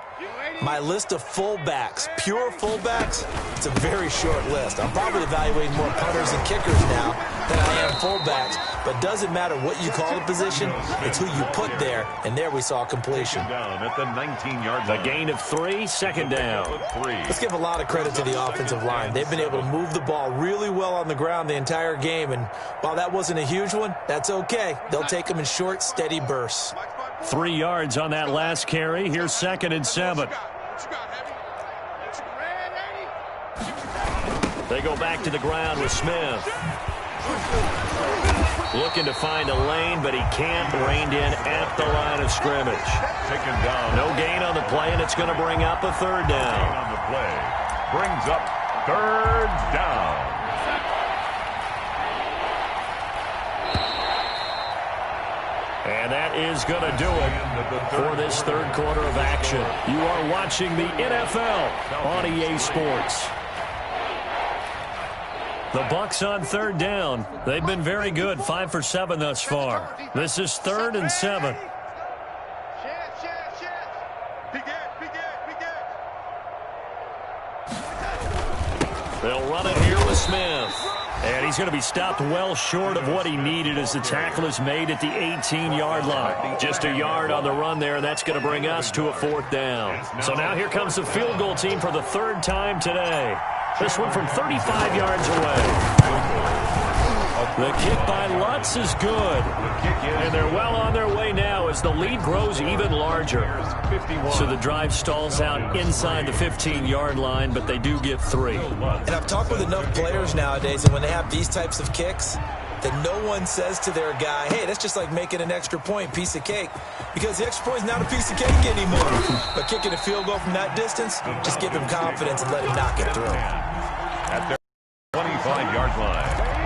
Speaker 3: my list of fullbacks, pure fullbacks, it's a very short list. I'm probably evaluating more punters and kickers now than I am fullbacks, but it doesn't matter what you call the position, it's who you put there, and there we saw completion.
Speaker 2: Down at the 19-yard line.
Speaker 1: A gain of 3, second down.
Speaker 3: Let's give a lot of credit to the offensive line. They've been able to move the ball really well on the ground the entire game, and while that wasn't a huge one, that's okay. They'll take them in short, steady bursts.
Speaker 1: 3 yards on that last carry. Here's 2nd and 7. They go back to the ground with Smith. Looking to find a lane, but he can't. Reined in at the line of scrimmage.
Speaker 2: Taken down.
Speaker 1: No gain on the play, and it's going to bring up a 3rd down.
Speaker 2: On the play. Brings up 3rd down.
Speaker 1: And that is going to do it for this 3rd quarter of action. You are watching the NFL on EA Sports. The Bucks on 3rd down. They've been very good, 5 for 7 thus far. This is 3rd and 7. They'll run it here with Smith. And he's going to be stopped well short of what he needed as the tackle is made at the 18-yard line. Just a yard on the run there, and that's going to bring us to a 4th down. So now here comes the field goal team for the 3rd time today. This one from 35 yards away. The kick by Lutz is good. And they're well on their way now as the lead grows even larger. So the drive stalls out inside the 15-yard line, but they do get 3.
Speaker 3: And I've talked with enough players nowadays, and when they have these types of kicks, that no one says to their guy, hey, that's just like making an extra point, piece of cake. Because the extra point is not a piece of cake anymore. But kicking a field goal from that distance, just give him confidence and let him knock it through.
Speaker 2: At their 25-yard line.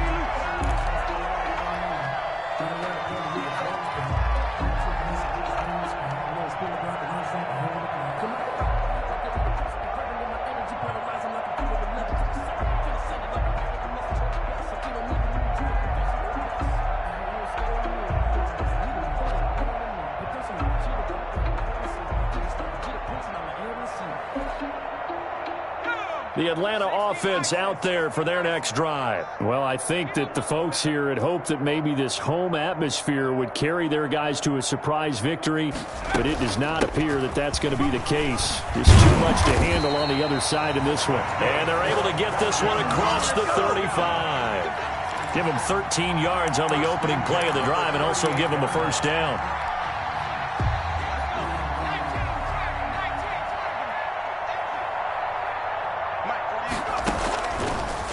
Speaker 1: The Atlanta offense out there for their next drive. Well, I think that the folks here had hoped that maybe this home atmosphere would carry their guys to a surprise victory, but it does not appear that that's going to be the case. There's too much to handle on the other side in this one. And they're able to get this one across the 35. Give them 13 yards on the opening play of the drive and also give them a 1st down.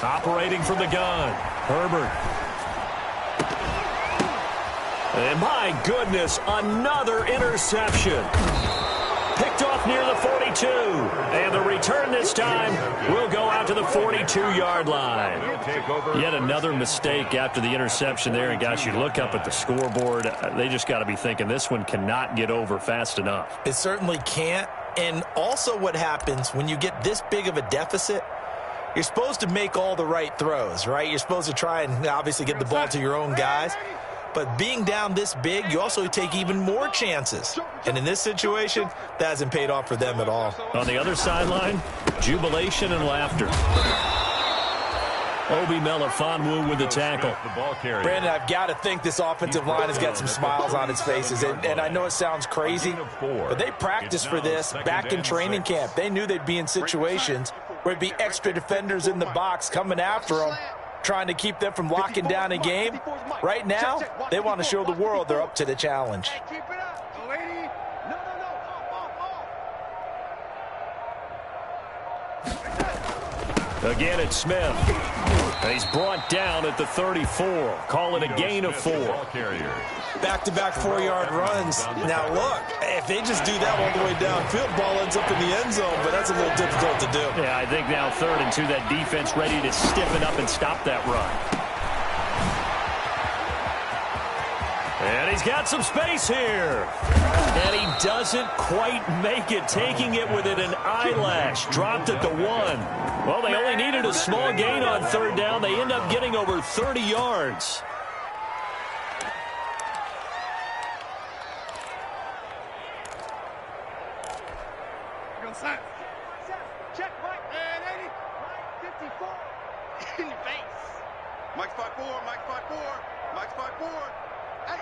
Speaker 1: Operating from the gun, Herbert. And my goodness, another interception. Picked off near the 42. And the return this time will go out to the 42-yard line. Yet another mistake after the interception there. And gosh, you look up at the scoreboard, they just got to be thinking this one cannot get over fast enough.
Speaker 3: It certainly can't. And also what happens when you get this big of a deficit, you're supposed to make all the right throws, right? You're supposed to try and obviously get the ball to your own guys. But being down this big, you also take even more chances. And in this situation, that hasn't paid off for them at all.
Speaker 1: On the other sideline, jubilation and laughter. Obi Melifonwu with the tackle.
Speaker 3: Brandon, I've got to think this offensive line has got some smiles on its faces. And I know it sounds crazy, but they practiced for this back in training camp. They knew they'd be in situations where there'd be extra defenders in the box coming after them, trying to keep them from locking down a game. Right now, they want to show the world they're up to the challenge.
Speaker 1: Again, it's Smith. And he's brought down at the 34. Call it a gain of 4.
Speaker 3: Back-to-back 4-yard runs. Now, look, if they just do that all the way downfield, ball ends up in the end zone, but that's a little difficult to do.
Speaker 1: Yeah, I think now 3rd and 2, that defense ready to stiffen up and stop that run. And he's got some space here. And he doesn't quite make it, taking it within an eyelash. Dropped at the 1. Well, they only needed a small gain on 3rd down. They end up getting over 30 yards.
Speaker 4: Check, Mike. Man, 80. Mike, 54. In your face. Mike's 5'4", Mike's 5'4", Mike's 5'4". Hey,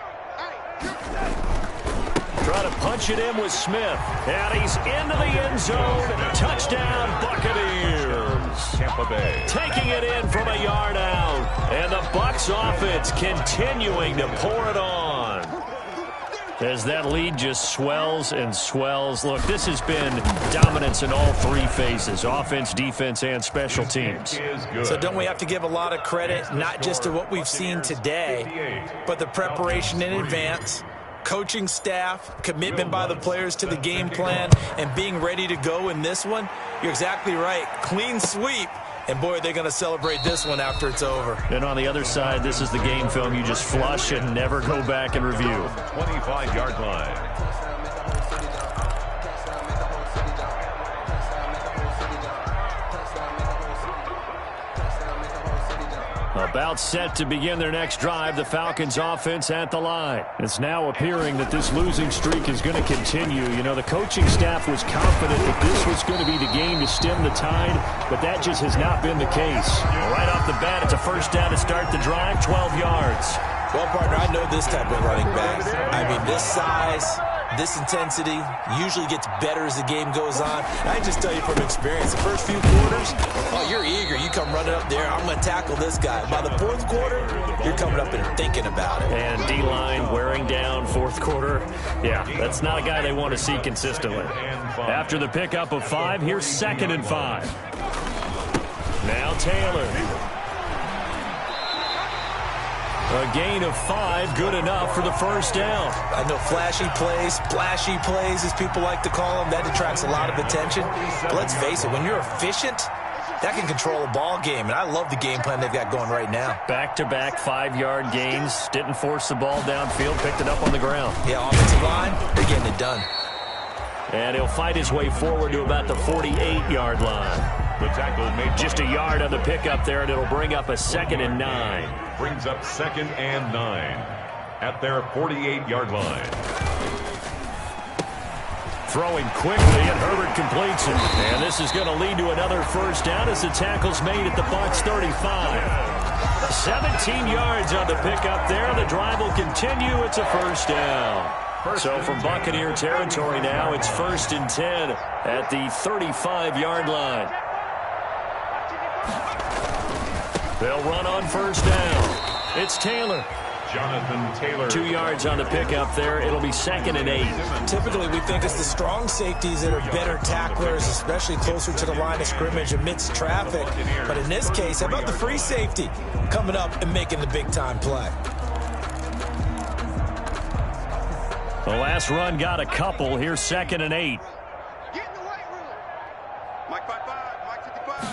Speaker 1: Trying to punch it in with Smith. And he's into the end zone. Touchdown, Buccaneers.
Speaker 2: Tampa Bay.
Speaker 1: Taking it in from a yard out. And the Bucs offense continuing to pour it on. As that lead just swells and swells. Look, this has been dominance in all three phases, offense, defense, and special teams.
Speaker 3: So don't we have to give a lot of credit, not just to what we've seen today, but the preparation in advance, coaching staff, commitment by the players to the game plan, and being ready to go in this one? You're exactly right. Clean sweep. And, boy, they're going to celebrate this one after it's over.
Speaker 1: And on the other side, this is the game film you just flush and never go back and review.
Speaker 2: 25-yard line.
Speaker 1: About set to begin their next drive, the Falcons offense at the line. It's now appearing that this losing streak is going to continue. You know, the coaching staff was confident that this was going to be the game to stem the tide, but that just has not been the case. Right off the bat, it's a first down to start the drive, 12 yards.
Speaker 3: Well, partner, I know this type of running back. I mean, this size, this intensity usually gets better as the game goes on. And I just tell you from experience, the first few quarters, oh, you're eager. You come running up there, I'm going to tackle this guy. By the fourth quarter, you're coming up and thinking about it.
Speaker 1: And D-line wearing down fourth quarter. Yeah, that's not a guy they want to see consistently. After the pickup of 5, here's 2nd and 5. Now Taylor. A gain of 5, good enough for the first down.
Speaker 3: I know flashy plays, splashy plays, as people like to call them, that attracts a lot of attention. But let's face it, when you're efficient, that can control a ball game. And I love the game plan they've got going right now.
Speaker 1: Back-to-back 5-yard gains. Didn't force the ball downfield, picked it up on the ground.
Speaker 3: Yeah, offensive line, they're getting it done.
Speaker 1: And he'll fight his way forward to about the 48-yard line.
Speaker 2: The tackle made
Speaker 1: just a yard on the pickup there, and it'll bring up a 2nd and 9.
Speaker 2: Brings up 2nd and 9 at their 48-yard line.
Speaker 1: Throwing quickly, and Herbert completes it. And this is going to lead to another first down as the tackle's made at the Bucs 35. 17 yards on the pickup there. The drive will continue. It's a first down. So from Buccaneer territory now, it's 1st and 10 at the 35-yard line. They'll run on first down. It's Taylor.
Speaker 2: Jonathan Taylor.
Speaker 1: 2 yards on the pickup there. It'll be 2nd and 8.
Speaker 3: Typically, we think it's the strong safeties that are better tacklers, especially closer to the line of scrimmage amidst traffic. But in this case, how about the free safety coming up and making the big-time play?
Speaker 1: The last run got a couple. Here's 2nd and 8.
Speaker 4: Get in the weight room. Mike 5'5", Mike 55.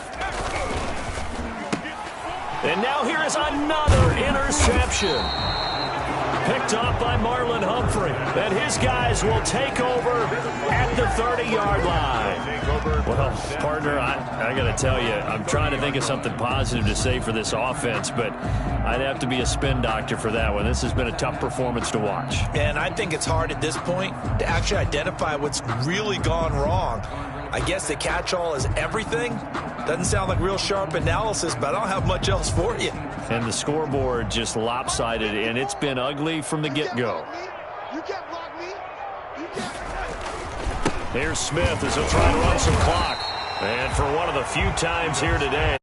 Speaker 1: And now here is another interception. Picked off by Marlon Humphrey. And his guys will take over at the 30-yard line. Well, partner, I got to tell you, I'm trying to think of something positive to say for this offense, but I'd have to be a spin doctor for that one. This has been a tough performance to watch.
Speaker 3: And I think it's hard at this point to actually identify what's really gone wrong. I guess the catch-all is everything. Doesn't sound like real sharp analysis, but I don't have much else for you.
Speaker 1: And the scoreboard just lopsided, and it's been ugly from the get-go.
Speaker 4: You can't block me. You can't.
Speaker 1: Here's Smith as he'll try to run some clock. And for one of the few times here today,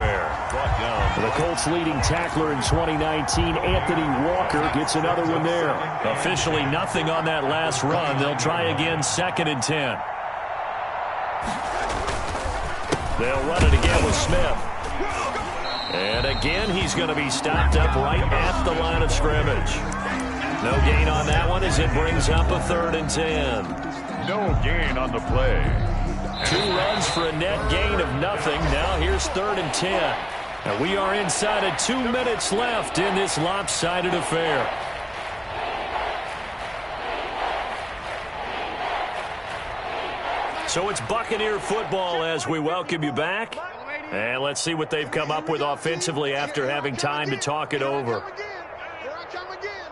Speaker 1: the Colts leading tackler in 2019, Anthony Walker, gets another one there. Officially nothing on that last run. They'll try again, 2nd and 10. They'll run it again with Smith. And again, he's going to be stopped up right at the line of scrimmage. No gain on that one as it brings up a 3rd and 10.
Speaker 2: No gain on the play.
Speaker 1: 2 runs for a net gain of nothing. Now here's 3rd and 10. And we are inside of 2 minutes left in this lopsided affair. So it's Buccaneer football as we welcome you back. And let's see what they've come up with offensively after having time to talk it over.
Speaker 4: Here I come again.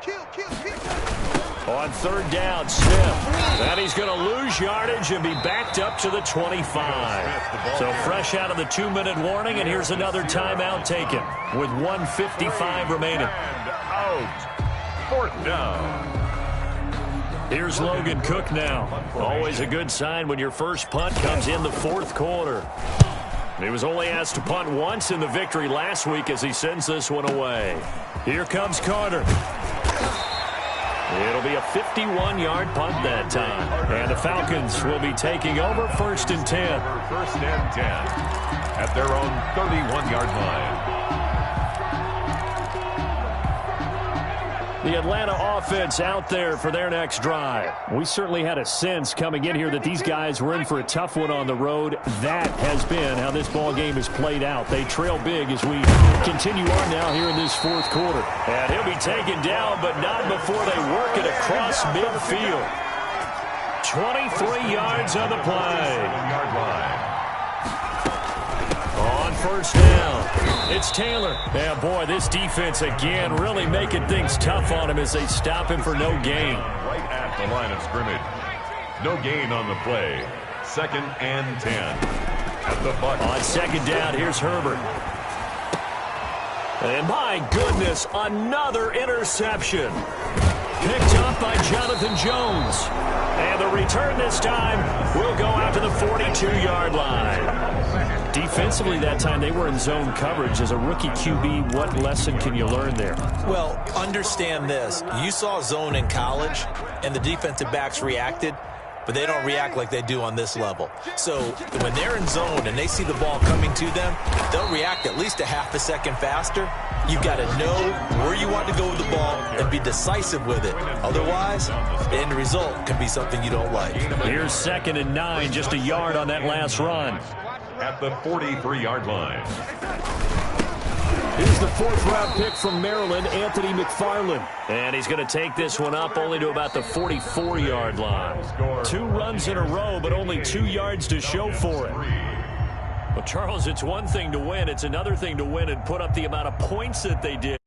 Speaker 4: Kill, kill, kill.
Speaker 1: On third down, Smith. And he's going to lose yardage and be backed up to the 25. So fresh out of the 2-minute warning, and here's another timeout taken with 1:55 remaining.
Speaker 2: And out. Fourth down.
Speaker 1: Here's Logan Cook now. Always a good sign when your first punt comes in the fourth quarter. He was only asked to punt once in the victory last week as he sends this one away. Here comes Carter. It'll be a 51-yard punt that time. And the Falcons will be taking over 1st and 10.
Speaker 2: First and 10 at their own 31-yard line.
Speaker 1: The Atlanta offense out there for their next drive. We certainly had a sense coming in here that these guys were in for a tough one on the road. That has been how this ball game has played out. They trail big as we continue on now here in this fourth quarter. And he'll be taken down, but not before they work it across midfield. 23 yards on the play.
Speaker 2: 7-yard line.
Speaker 1: On first down, it's Taylor. Yeah, boy, this defense again really making things tough on him as they stop him for no gain.
Speaker 2: Right at the line of scrimmage. No gain on the play. 2nd and 10 at the Bucs.
Speaker 1: On second down, here's Herbert. And my goodness, another interception. Picked up by Jonathan Jones. And the return this time will go out to the 42-yard line. Defensively that time, they were in zone coverage. As a rookie QB, what lesson can you learn there?
Speaker 3: Well, understand this. You saw zone in college, and the defensive backs reacted, but they don't react like they do on this level. So when they're in zone and they see the ball coming to them, they'll react at least a half a second faster. You've got to know where you want to go with the ball and be decisive with it. Otherwise, the end result can be something you don't like.
Speaker 1: Here's 2nd and 9, just a yard on that last run.
Speaker 2: At the 43-yard line.
Speaker 1: Here's the 4th-round pick from Maryland, Anthony McFarland. And he's going to take this one up only to about the 44-yard line. 2 runs in a row, but only 2 yards to show for it. Well, Charles, it's one thing to win. It's another thing to win and put up the amount of points that they did.